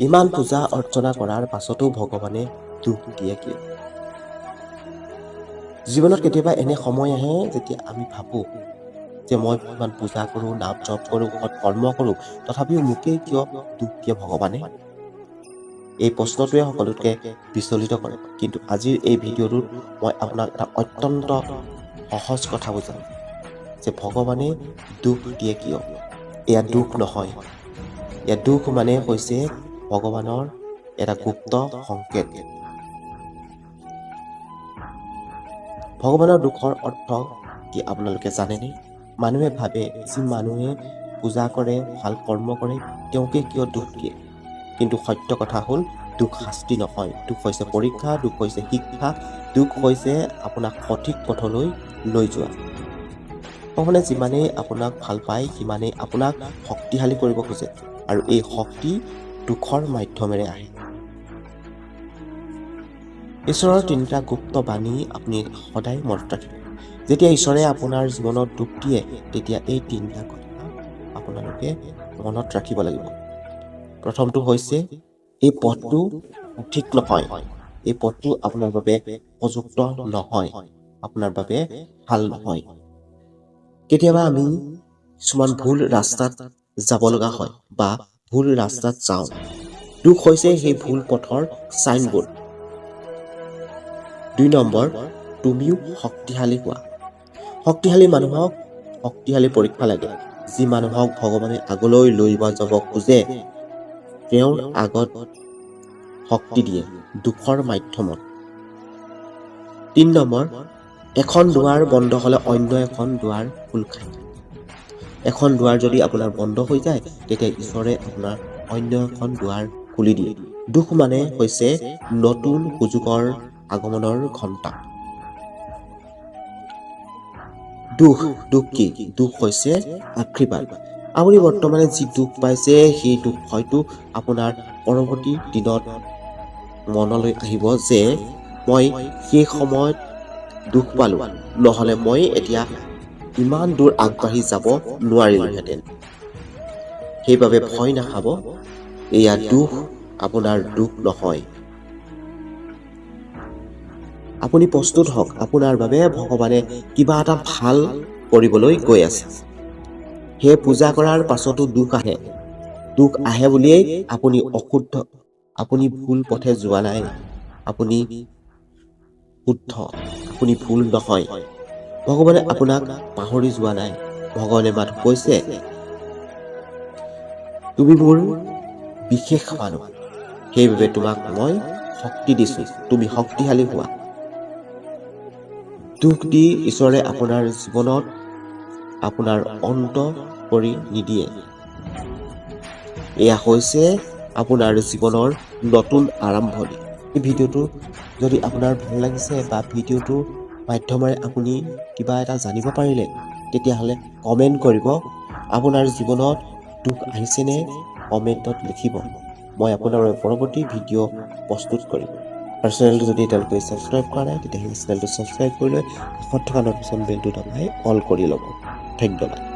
ইমান পূজা অৰ্চনা কৰাৰ পাছতো ভগৱানে দুখ দিয়ে কিয়? জীৱনত কেতিয়াবা এনে সময় আহে যেতিয়া আমি ভাবোঁ যে মই ইমান পূজা কৰোঁ, নাম জপ কৰোঁ, সৎ কৰ্ম কৰোঁ, তথাপিও মোকেই কিয় দুখ দিয়ে ভগৱানে? এই প্ৰশ্নটোৱে সকলোতকৈ বিচলিত কৰে। কিন্তু আজিৰ এই ভিডিঅ'টোত মই আপোনাক এটা অত্যন্ত সহজ কথা বুজাম যে ভগৱানে দুখ দিয়ে কিয়? এয়া দুখ নহয়, এয়া দুখ মানে হৈছে ভগৱানৰ এটা গুপ্ত সংকেত। ভগৱানৰ দুখৰ অৰ্থ কি আপোনালোকে জানেনে? মানুহে ভাবে যি মানুহে পূজা কৰে, ভাল কৰ্ম কৰে, তেওঁকে কিয় দুখ দিয়ে? কিন্তু সত্য কথা হ'ল দুখ শাস্তি নহয়, দুখ হৈছে পৰীক্ষা, দুখ হৈছে শিক্ষা, দুখ হৈছে আপোনাক সঠিক পথলৈ লৈ যোৱা। ভগৱানে যিমানেই আপোনাক ভাল পায় সিমানেই আপোনাক শক্তিশালী কৰিব খোজে, আৰু এই শক্তি দুখৰ মাধ্যমেৰে আহে। ঈশ্বৰৰ তিনিটা গুপ্ত বাণী আপুনি সদায় মনত ৰাখিব। যেতিয়া ঈশ্বৰে আপোনাৰ জীৱনত দুখ দিয়ে তেতিয়া এই তিনিটা কথা আপোনালোকে মনত ৰাখিব লাগিব। প্ৰথমটো হৈছে এই পথটো ঠিক নহয়, এই পথটো আপোনাৰ বাবে উপযুক্ত নহয়, আপোনাৰ বাবে ভাল নহয়। কেতিয়াবা আমি কিছুমান ভুল ৰাস্তাত যাব লগা হয় বা ভুল ৰাস্তাত যাওঁ। দুখ হৈছে সেই ভুল পথৰ চাইনবোৰ্ড। 2 নম্বৰ, তুমিও শক্তিশালী হোৱা। শক্তিশালী মানুহক শক্তিশালী পৰীক্ষা লাগে। যি মানুহক ভগৱানে আগলৈ লৈ যাব খোজে তেওঁৰ আগত শক্তি দিয়ে দুখৰ মাধ্যমত। 3 নম্বৰ, এখন দুৱাৰ বন্ধ হ'লে অন্য এখন দুৱাৰ খোল খায়। এখন দুৱাৰ যদি আপোনাৰ বন্ধ হৈ যায় তেতিয়া ঈশ্বৰে আপোনাৰ অন্য এখন দুৱাৰ খুলি দিয়ে। দুখ মানে হৈছে নতুন সুযোগৰ আগমনৰ ঘণ্টা। দুখ কি? দুখ হৈছে আশীৰ্বাদ। আপুনি বৰ্তমানে যি দুখ পাইছে সেই দুখ হয়তো আপোনাৰ পৰৱৰ্তী দিনত মনলৈ আহিব যে মই সেই সময়ত দুখ পালোঁ, নহ'লে মই এতিয়া ইমান দূৰ আগবাঢ়ি যাব নোৱাৰিলোহেঁতেন। সেইবাবে ভয় নাখাব, এয়া দুখ আপোনাৰ দুখ নহয়। আপুনি প্ৰস্তুত হওক, আপোনাৰ বাবে ভগৱানে কিবা এটা ভাল কৰিবলৈ গৈ আছে। সেই পূজা কৰাৰ পাছতো দুখ আহে। দুখ আহে বুলিয়েই আপুনি অশুদ্ধ, আপুনি ভুল পথে যোৱা নাই, আপুনি শুদ্ধ, আপুনি ভুল নহয়। ভগৱানে আপোনাক পাহৰি যোৱা নাই। ভগৱানে মাত্ৰ কৈছে তুমি মোৰ বিশেষ মানুহ, সেইবাবে তোমাক মই শক্তি দিছোঁ, তুমি শক্তিশালী হোৱা। দুখ দি ঈশ্বৰে আপোনাৰ জীৱনত আপোনাৰ অন্ত কৰি নিদিয়ে। এয়া হৈছে আপোনাৰ জীৱনৰ নতুন আৰম্ভণি। এই ভিডিঅ'টো যদি আপোনাৰ ভাল লাগিছে বা ভিডিঅ'টোৰ মাধ্যমেৰে আপুনি কিবা এটা জানিব পাৰিলে তেতিয়াহ'লে কমেণ্ট কৰিব। আপোনাৰ জীৱনত দুখ আহিছেনে কমেণ্টত লিখিব। মই আপোনাৰ পৰৱৰ্তী ভিডিঅ' প্ৰস্তুত কৰিম। আৰু চেনেলটো যদি এতিয়ালৈকে ছাবস্ক্ৰাইব কৰা নাই তেতিয়াহ'লে চেনেলটো ছাবস্ক্ৰাইব কৰি লৈ কাষত থকা নটিফিকেশ্যন বেলটো দবাই অল কৰি ল'ব। ধন্যবাদ।